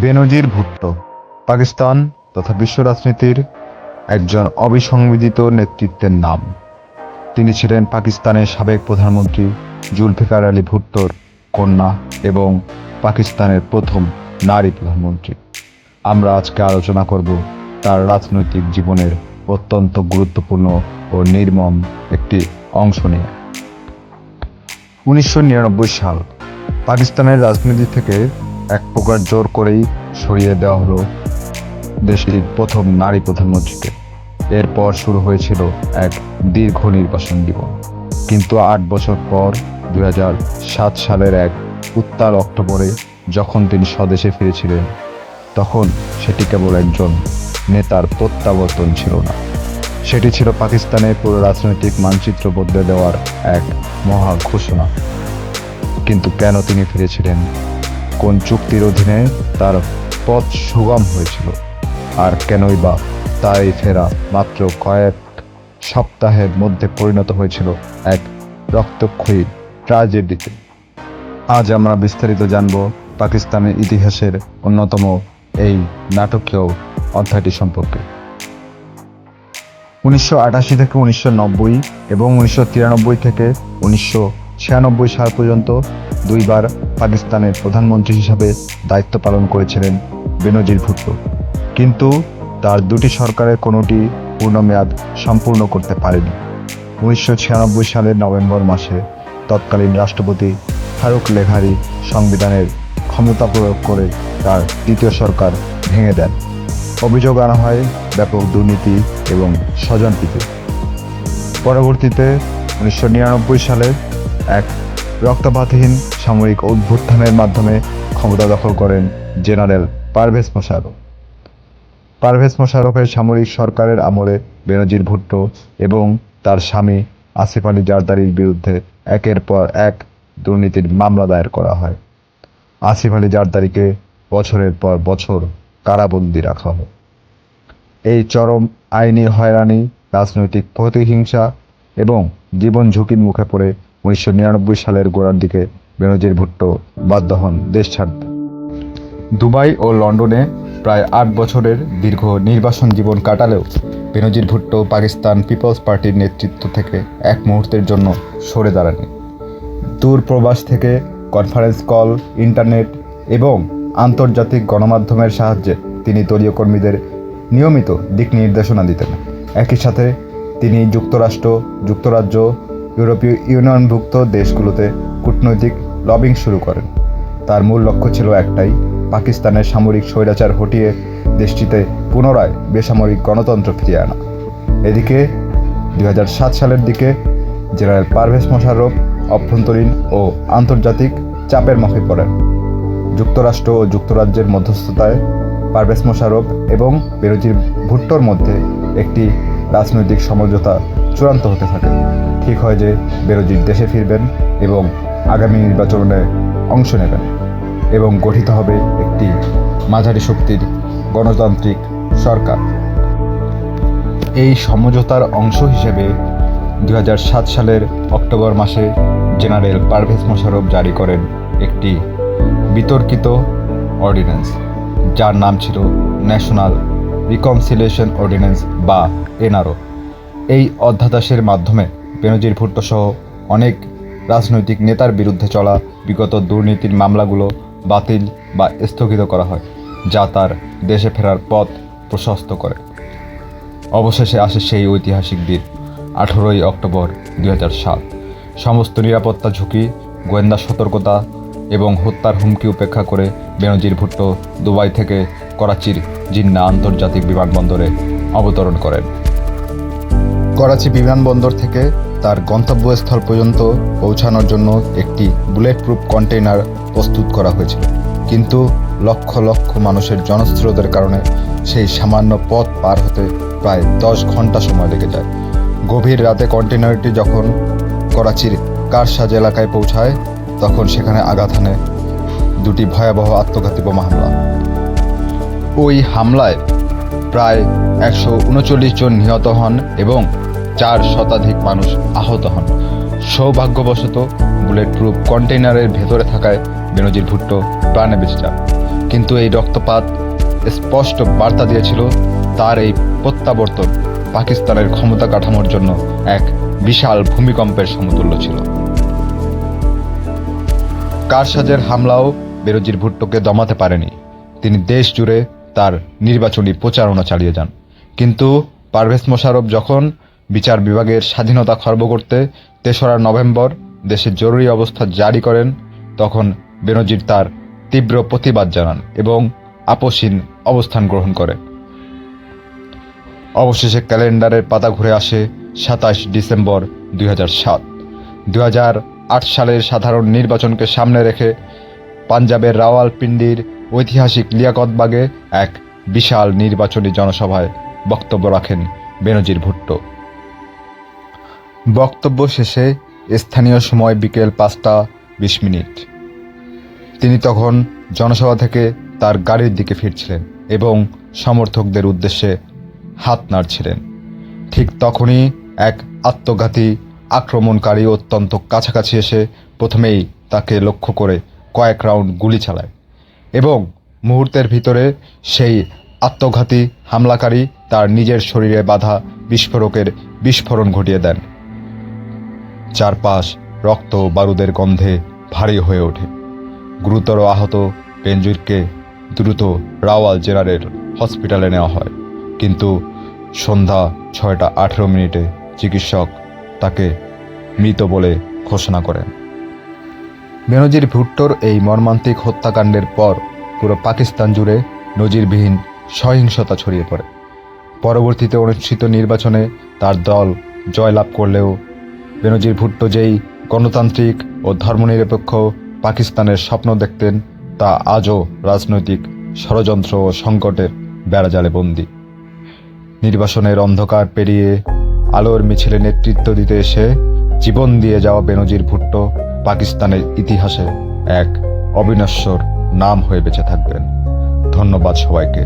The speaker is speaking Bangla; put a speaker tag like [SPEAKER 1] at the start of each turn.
[SPEAKER 1] বেনজির ভুট্টো পাকিস্তান তথা বিশ্ব রাজনীতির একজন অবিসংবাদিত নেতৃত্বের নাম। তিনি ছিলেন পাকিস্তানের সাবেক প্রধানমন্ত্রী জুলফিকার আলী ভুট্টোর কন্যা এবং পাকিস্তানের প্রথম নারী প্রধানমন্ত্রী। আমরা আজকে আলোচনা করব তার রাজনৈতিক জীবনের অত্যন্ত গুরুত্বপূর্ণ ও নির্মম একটি অংশ নিয়ে। 1999 সাল পাকিস্তানের রাজনীতি থেকে এক প্রকার জোর করেই সরিয়ে দেওয়া হলো দেশটির প্রথম নারী প্রধানমন্ত্রীকে। এরপর শুরু হয়েছিল এক দীর্ঘ নির্বাসন জীবন। কিন্তু 8 বছর পর 2007 সালের এক উত্তাল অক্টোবরে যখন তিনি স্বদেশে ফিরেছিলেন, তখন সেটি কেবল একজন নেতার প্রত্যাবর্তন ছিল না, সেটি ছিল পাকিস্তানের পুরো রাজনৈতিক মানচিত্র বদলে দেওয়ার এক মহা ঘোষণা। কিন্তু কেন তিনি ফিরেছিলেন? কোন চুক্তির অধীনে তার পথ সুগম হয়েছিল? আর কেনই বা তার এই ফেরা মাত্র কয়েক সপ্তাহের মধ্যে পরিণত হয়েছিল এক রক্তক্ষয়ী ট্র্যাজেডিতে? আজ আমরা বিস্তারিত জানব পাকিস্তানের ইতিহাসের অন্যতম এই নাটকীয় অধ্যায়টি সম্পর্কে। 1988 থেকে 1990 এবং 1993 থেকে 1996 সাল পর্যন্ত দুইবার পাকিস্তানের প্রধানমন্ত্রী হিসাবে দায়িত্ব পালন করেছিলেন বেনজির ভুট্টো। কিন্তু তার দুটি সরকারের কোনোটি পূর্ণমেয়াদ সম্পূর্ণ করতে পারেনি। 1996 সালের নভেম্বর মাসে তৎকালীন রাষ্ট্রপতি ফারুক লেঘারি সংবিধানের ক্ষমতা প্রয়োগ করে তার দ্বিতীয় সরকার ভেঙে দেন। অভিযোগ আনা হয় ব্যাপক দুর্নীতি এবং স্বজনপ্রীতি। পরবর্তীতে 1999 সালে এক রক্তপাতহীন সামরিক অভ্যুত্থানের মাধ্যমে ক্ষমতা দখল করেন জেনারেল পারভেজ মোশাররফ। পারভেজ মোশাররফের সামরিক সরকারের আমলে বেনজির ভুট্টো এবং তার স্বামী আসিফ আলী জারদারির বিরুদ্ধে একের পর এক দুর্নীতির মামলা দায়ের করা হয়। আসিফ আলী জারদারিকে বছরের পর বছর কারাবন্দী রাখা হয়। এই চরম আইনি হয়রানি, রাজনৈতিক প্রতিহিংসা এবং জীবন ঝুঁকির মুখে পড়ে 1999 সালের গোড়ার দিকে বেনজির ভুট্টো বাধ্য হন দেশ ছাড়তে। দুবাই ও লন্ডনে প্রায় 8 বছরের দীর্ঘ নির্বাসন জীবন কাটালেও বেনজির ভুট্টো পাকিস্তান পিপলস পার্টির নেতৃত্ব থেকে এক মুহূর্তের জন্য সরে দাঁড়াননি। দূর প্রবাস থেকে কনফারেন্স কল, ইন্টারনেট এবং আন্তর্জাতিক গণমাধ্যমের সাহায্যে তিনি দলীয় কর্মীদের নিয়মিত দিক নির্দেশনা দিতেন। একই সাথে তিনি যুক্তরাষ্ট্র, যুক্তরাজ্য, ইউরোপীয় ইউনিয়নভুক্ত দেশগুলোতে কূটনৈতিক লবিং শুরু করেন। তার মূল লক্ষ্য ছিল একটাই: পাকিস্তানের সামরিক স্বৈরাচার হটিয়ে দেশটিতে পুনরায় বেসামরিক গণতন্ত্র ফিরিয়ে আনা। এদিকে 2007 সালের দিকে জেনারেল পারভেজ মোশাররফ অভ্যন্তরীণ ও আন্তর্জাতিক চাপের মুখে পড়েন। যুক্তরাষ্ট্র ও যুক্তরাজ্যের মধ্যস্থতায় পারভেজ মোশাররফ এবং বেনজির ভুট্টোর মধ্যে একটি রাজনৈতিক সমঝোতা চূড়ান্ত হতে থাকে। ঠিক হয় যে বেনজির দেশে ফিরবেন এবং আগামী নির্বাচনে অংশ নেবেন এবং গঠিত হবে একটি মাঝারি শক্তির গণতান্ত্রিক সরকার। এই সমঝোতার অংশ হিসেবে 2007 সালের অক্টোবর মাসে জেনারেল পারভেজ মোশাররফ জারি করেন একটি বিতর্কিত অর্ডিন্যান্স, যার নাম ছিল ন্যাশনাল রিকনসিলিয়েশন অর্ডিন্যান্স বা এনআরও। এই অধ্যাদেশের মাধ্যমে বেনজির ভুট্টো সহ অনেক রাজনৈতিক নেতার বিরুদ্ধে চলা বিগত দুর্নীতির মামলাগুলো বাতিল বা স্থগিত করা হয়, যা তার দেশে ফেরার পথ প্রশস্ত করে। অবশেষে আসে সেই ঐতিহাসিক দিন, 18ই অক্টোবর 2007। সমস্ত নিরাপত্তা ঝুঁকি, গোয়েন্দা সতর্কতা এবং হত্যার হুমকি উপেক্ষা করে বেনজির ভুট্টো দুবাই থেকে করাচির জিন্নাহ আন্তর্জাতিক বিমানবন্দরে অবতরণ করেন। করাচি বিমানবন্দর থেকে তার গন্তব্যস্থল পর্যন্ত পৌঁছানোর জন্য একটি বুলেট প্রুফ কন্টেইনার প্রস্তুত করা হয়েছিল। কিন্তু লক্ষ লক্ষ মানুষের জনস্রোতের কারণে সেই সামান্য পথ পার হতে প্রায় 10 ঘন্টা সময় লেগে যায়। গভীর রাতে কন্টেইনারটি যখন করাচির কারসাজ এলাকায় পৌঁছায়, তখন সেখানে আঘাত হানে দুটি ভয়াবহ আত্মঘাতী বোমা হামলা। ওই হামলায় প্রায় 139 জন নিহত হন এবং 4 শতাধিক মানুষ আহত হন। সৌভাগ্যবশত বুলেট প্রুফ কন্টেইনারের ভেতরে থাকায় বেনজির ভুট্টো প্রাণে বেঁচে যান। কিন্তু এই রক্তপাত স্পষ্ট বার্তা দিয়েছিল তার এই প্রত্যাবর্তন পাকিস্তানের ক্ষমতা কাঠামোর জন্য এক বিশাল ভূমিকম্পের সমতুল্য ছিল। কারসাজের হামলাও বেনজির ভুট্টোকে দমাতে পারেনি। তিনি দেশ জুড়ে তার নির্বাচনী প্রচারণা চালিয়ে যান। কিন্তু পারভেজ মোশাররফ যখন বিচার বিভাগের স্বাধীনতা খর্ব করতে ৩রা নভেম্বর দেশে জরুরি অবস্থা জারি করেন, তখন বেনজির তার তীব্র প্রতিবাদ জানান এবং আপোষহীন অবস্থান গ্রহণ করেন। অবশেষে ক্যালেন্ডারের পাতা ঘুরে আসে ২৭ ডিসেম্বর ২০০৭। ২০০৮ সালের সাধারণ নির্বাচনকে সামনে রেখে পাঞ্জাবের রাওয়ালপিন্ডির ঐতিহাসিক লিয়াকতবাগে এক বিশাল নির্বাচনী জনসভায় বক্তব্য রাখেন বেনজির ভুট্টো। বক্তব্য শেষে স্থানীয় সময় বিকেল ৫টা ২০ তিনি তখন জনসভা থেকে তার গাড়ির দিকে ফিরছিলেন এবং সমর্থকদের উদ্দেশ্যে হাত নাড়ছিলেন। ঠিক তখনই এক আত্মঘাতী আক্রমণকারী অত্যন্ত কাছাকাছি এসে প্রথমেই তাকে লক্ষ্য করে কয়েক রাউন্ড গুলি চালায় এবং মুহূর্তের ভিতরে সেই আত্মঘাতী হামলাকারী তার নিজের শরীরে বাঁধা বিস্ফোরকের বিস্ফোরণ ঘটিয়ে দেন। চারপাশ রক্ত বারুদের গন্ধে ভারী হয়ে ওঠে। গুরুতর আহত বেনজিরকে দ্রুত রাওয়াল জেনারেল হসপিটালে নেওয়া হয়, কিন্তু সন্ধ্যা ৬টা ১৮ চিকিৎসক তাকে মৃত বলে ঘোষণা করেন। বেনজির ভুট্টোর এই মর্মান্তিক হত্যাকাণ্ডের পর পুরো পাকিস্তান জুড়ে নজিরবিহীন সহিংসতা ছড়িয়ে পড়ে। পরবর্তীতে অনুষ্ঠিত নির্বাচনে তার দল জয়লাভ করলেও বেনজির ভুট্টো যেই গণতান্ত্রিক ও ধর্মনিরপেক্ষ পাকিস্তানের স্বপ্ন দেখতেন তা আজও রাজনৈতিক ষড়যন্ত্র ও সংকটের বেড়াজালে বন্দী। নির্বাসনের অন্ধকার পেরিয়ে আলোর মিছিলে নেতৃত্ব দিতে এসে জীবন দিয়ে যাওয়া বেনজির ভুট্টো পাকিস্তানের ইতিহাসে এক অবিনশ্বর নাম হয়ে বেঁচে থাকবেন। ধন্যবাদ সবাইকে।